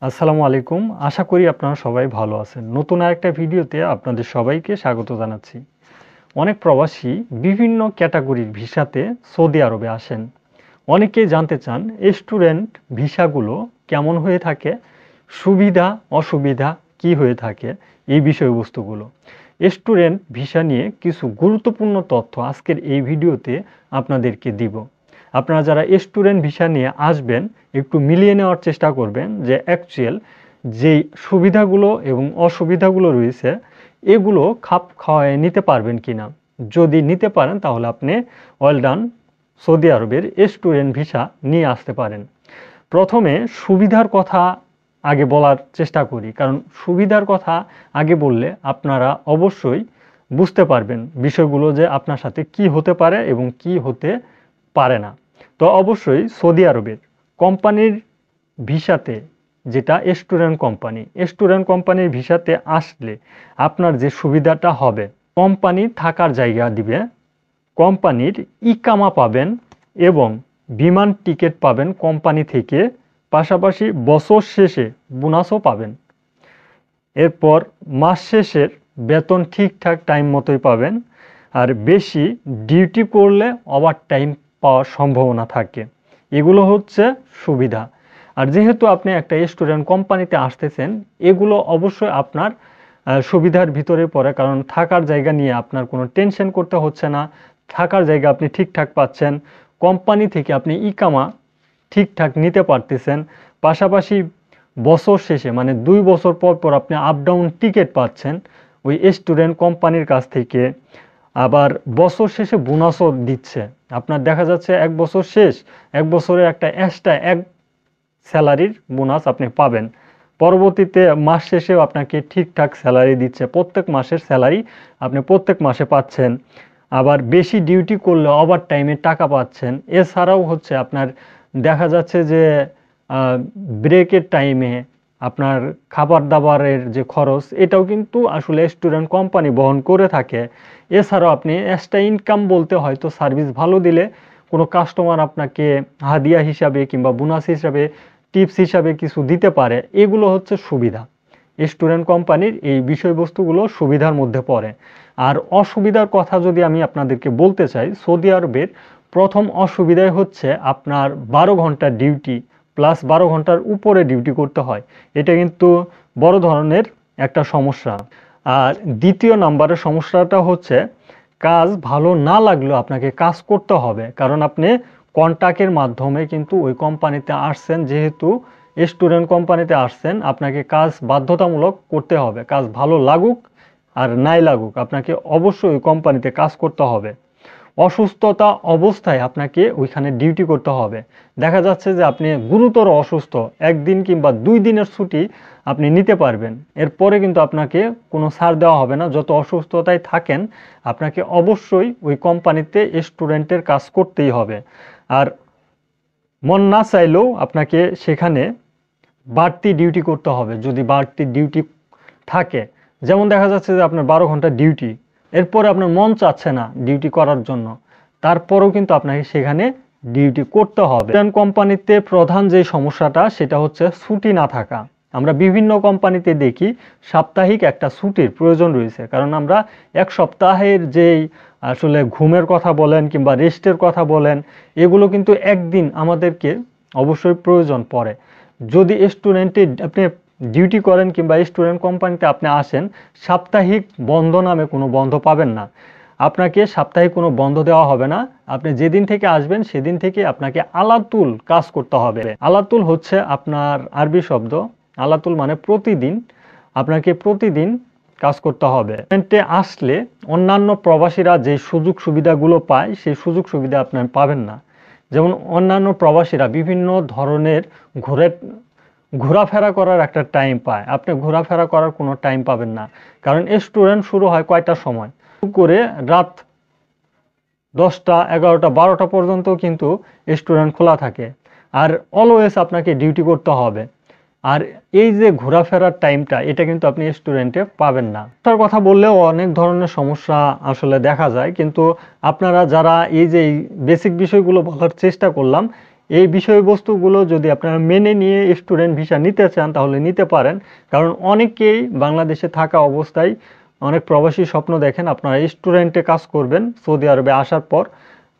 আসসালামু আলাইকুম। আশা করি আপনারা সবাই ভালো আছেন। নতুন আরেকটা ভিডিওতে আপনাদের সবাইকে স্বাগত জানাচ্ছি। অনেক প্রবাসী বিভিন্ন ক্যাটাগরির ভিসাতে সৌদি আরবে আসেন। অনেকেই জানতে চান স্টুডেন্ট ভিসাগুলো কেমন হয়ে থাকে, সুবিধা অসুবিধা কি হয়ে থাকে এই বিষয়বস্তুগুলো। স্টুডেন্ট ভিসা নিয়ে কিছু গুরুত্বপূর্ণ তথ্য আজকের এই ভিডিওতে আপনাদেরকে দিব। আপনারা যারা স্টুডেন্ট ভিসা নিয়ে আসবেন একটু মিলিয়ে নেওয়ার চেষ্টা করবেন যে অ্যাকচুয়াল যেই সুবিধাগুলো এবং অসুবিধাগুলো রয়েছে এগুলো খাপ খাওয়ায় নিতে পারবেন কি না। যদি নিতে পারেন তাহলে আপনি ওয়েল ডান, সৌদি আরবের স্টুডেন্ট ভিসা নিয়ে আসতে পারেন। প্রথমে সুবিধার কথা আগে বলার চেষ্টা করি, কারণ সুবিধার কথা আগে বললে আপনারা অবশ্যই বুঝতে পারবেন বিষয়গুলো যে আপনার সাথে কি হতে পারে এবং কি হতে পারে না। তো অবশ্যই সৌদি আরবের কোম্পানির ভিসাতে, যেটা স্টুডেন্ট কোম্পানির ভিসাতে আসলে আপনার যে সুবিধাটা হবে, কোম্পানি থাকার জায়গা দিবে, কোম্পানির ইকামা পাবেন এবং বিমান টিকিট পাবেন কোম্পানি থেকে, পাশাপাশি বছর শেষে বোনাসও পাবেন। এরপর মাস শেষের বেতন ঠিকঠাক টাইম মতোই পাবেন। আর বেশি ডিউটি করলে ওভার টাইম পাওয়ার সম্ভাবনা থাকে। এগুলো হচ্ছে সুবিধা। আর যেহেতু আপনি একটা স্টুডেন্ট কোম্পানিতে আসতেছেন, এগুলো অবশ্যই আপনার সুবিধার ভিতরে পড়ে, কারণ থাকার জায়গা নিয়ে আপনার কোনো টেনশন করতে হচ্ছে না। থাকার জায়গা আপনি ঠিকঠাক পাচ্ছেন, কোম্পানি থেকে আপনি ইকামা ঠিকঠাক নিতে পারতেছেন, পাশাপাশি বছর শেষে মানে 2 বছর পর পর আপনি আপ ডাউন টিকিট পাচ্ছেন ওই স্টুডেন্ট কোম্পানির কাছ থেকে। আবার বছর শেষে বোনাসও দিচ্ছে। আপনার দেখা যাচ্ছে 1 বছর শেষ, 1 বছরের একটা এক্সট্রা এক স্যালারির বোনাস আপনি পাবেন। পরবর্তীতে মাস শেষেও আপনাকে ঠিকঠাক স্যালারি দিচ্ছে, প্রত্যেক মাসের স্যালারি আপনি প্রত্যেক মাসে পাচ্ছেন। আবার বেশি ডিউটি করলে ওভার টাইমে টাকা পাচ্ছেন। এছাড়াও হচ্ছে আপনার দেখা যাচ্ছে যে ব্রেকের টাইমে আপনার খাবার দাবারের যে খরচ, এটাও কিন্তু আসলে স্টুডেন্ট কোম্পানি বহন করে থাকে। এছাড়াও আপনি এক্সট্রা ইনকাম বলতে হয়তো সার্ভিস ভালো দিলে কোনো কাস্টমার আপনাকে হাদিয়া হিসাবে কিংবা বোনাস হিসাবে, টিপস হিসাবে কিছু দিতে পারে। এগুলো হচ্ছে সুবিধা। স্টুডেন্ট কোম্পানির এই বিষয়বস্তুগুলো সুবিধার মধ্যে পড়ে। আর অসুবিধার কথা যদি আমি আপনাদেরকে বলতে চাই, সৌদি আরবের প্রথম অসুবিধাই হচ্ছে আপনার 12 ঘন্টার ডিউটি প্লাস 12 ঘন্টার উপরে ডিউটি করতে হয়। এটা কিন্তু বড় ধরনের একটা সমস্যা। আর দ্বিতীয় নাম্বারের সমস্যাটা হচ্ছে কাজ ভালো না লাগলেও আপনাকে কাজ করতে হবে, কারণ আপনি কন্ট্রাক্টের মাধ্যমে কিন্তু ওই কোম্পানিতে আসছেন। যেহেতু স্টুডেন্ট কোম্পানিতে আসছেন, আপনাকে কাজ বাধ্যতামূলক করতে হবে। কাজ ভালো লাগুক আর নাই লাগুক আপনাকে অবশ্যই ওই কোম্পানিতে কাজ করতে হবে। অসুস্থতা অবস্থায় আপনাকে ওইখানে ডিউটি করতে হবে। দেখা যাচ্ছে যে আপনি গুরুতর অসুস্থ, 1 দিন কিংবা 2 দিনের ছুটি আপনি নিতে পারবেন, এরপরে কিন্তু আপনাকে কোনো ছাড় দেওয়া হবে না। যত অসুস্থতায় থাকেন আপনাকে অবশ্যই ওই কোম্পানিতে স্টুডেন্টের কাজ করতেই হবে। আর মন না চাইলেও আপনাকে সেখানে বাড়তি ডিউটি করতে হবে যদি বাড়তি ডিউটি থাকে। যেমন দেখা যাচ্ছে যে আপনার 12 ঘন্টা ডিউটি, এরপরে আপনার মন চাচ্ছে না ডিউটি করার জন্য, তারপরেও কিন্তু আপনাকে সেখানে ডিউটি করতে হবে। কোম্পানিতে প্রধান যে সমস্যাটা সেটা হচ্ছে ছুটি না থাকা। আমরা বিভিন্ন কোম্পানিতে দেখি সাপ্তাহিক একটা ছুটির প্রয়োজন রয়েছে, কারণ আমরা 1 সপ্তাহের যেই আসলে ঘুমের কথা বলেন কিংবা রেস্টের কথা বলেন, এগুলো কিন্তু একদিন আমাদেরকে অবশ্যই প্রয়োজন পড়ে। যদি স্টুডেন্টে আপনি ডিউটি করেন কিংবা স্টুডেন্ট কোম্পানিতে আপনি আসেন, সাপ্তাহিক বন্ধ নামে কোনো বন্ধ পাবেন না। আপনাকে সাপ্তাহিক কোনো বন্ধ দেওয়া হবে না। আপনি যেদিন থেকে আসবেন সেদিন থেকে আপনাকে আলাতুল কাজ করতে হবে। আলাতুল হচ্ছে আপনার আরবি শব্দ। আলাতুল মানে প্রতিদিন, আপনাকে প্রতিদিন কাজ করতে হবে। রেস্টুরেন্টে আসলে অন্যান্য প্রবাসীরা যে সুযোগ সুবিধাগুলো পায় সেই সুযোগ সুবিধা আপনি পাবেন না। যেমন অন্যান্য প্রবাসীরা বিভিন্ন ধরনের ঘোরাফেরা করার একটা টাইম পায়, আপনি ঘোরাফেরা করার কোনো টাইম পাবেন না। কারণ স্টুডেন্ট শুরু হয় কয়টার সময়, করে রাত 10টা 11টা 12টা পর্যন্ত কিন্তু স্টুডেন্ট খোলা থাকে। আর অলওয়েজ আপনাকে ডিউটি করতে হবে। আর এই যে ঘোরাফেরার টাইমটা, এটা কিন্তু আপনি স্টুডেন্টে পাবেন না। তার কথা বললেও অনেক ধরনের সমস্যা আসলে দেখা যায়, কিন্তু আপনারা যারা এই যে বেসিক বিষয়গুলো বলার চেষ্টা করলাম, এই বিষয়বস্তুগুলো যদি আপনারা মেনে নিয়ে স্টুডেন্ট ভিসা নিতে চান তাহলে নিতে পারেন, কারণ অনেকেই বাংলাদেশে থাকা অবস্থায় অনেক প্রবাসী স্বপ্ন দেখেন আপনারা স্টুডেন্টে কাজ করবেন সৌদি আরবে আসার পর,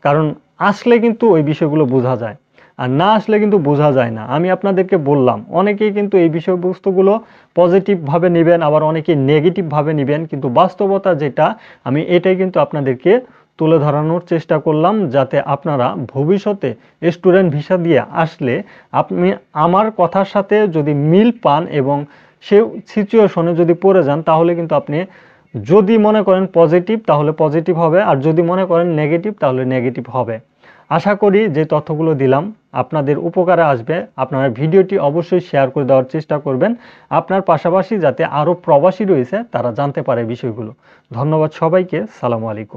কারণ আসলে কিন্তু ওই বিষয়গুলো বোঝা যায়, আর না আসলে কিন্তু বোঝা যায় না। আমি আপনাদেরকে বললাম অনেকেই কিন্তু এই বিষয়বস্তুগুলো পজিটিভভাবে নেবেন, আবার অনেকেই নেগেটিভভাবে নেবেন, কিন্তু বাস্তবতা যেটা আমি এটাই কিন্তু আপনাদেরকে তুলে ধরানোর চেষ্টা করলাম, যাতে আপনারা ভবিষ্যতে স্টুডেন্ট ভিসা দিয়ে আসলে আপনি আমার কথার সাথে যদি মিল পান এবং সে সিচুয়েশনে যদি পড়ে যান তাহলে কিন্তু আপনি যদি মনে করেন পজিটিভ তাহলে পজিটিভ হবে, আর যদি মনে করেন নেগেটিভ তাহলে নেগেটিভ হবে। আশা করি যে তথ্যগুলো দিলাম আপনাদের উপকারে আসবে। আপনারা ভিডিওটি অবশ্যই শেয়ার করে দেওয়ার চেষ্টা করবেন আপনার পাশাপাশি, যাতে আরও প্রবাসী রয়েছে তারা জানতে পারে বিষয়গুলো। ধন্যবাদ সবাইকে। সালামু আলাইকুম।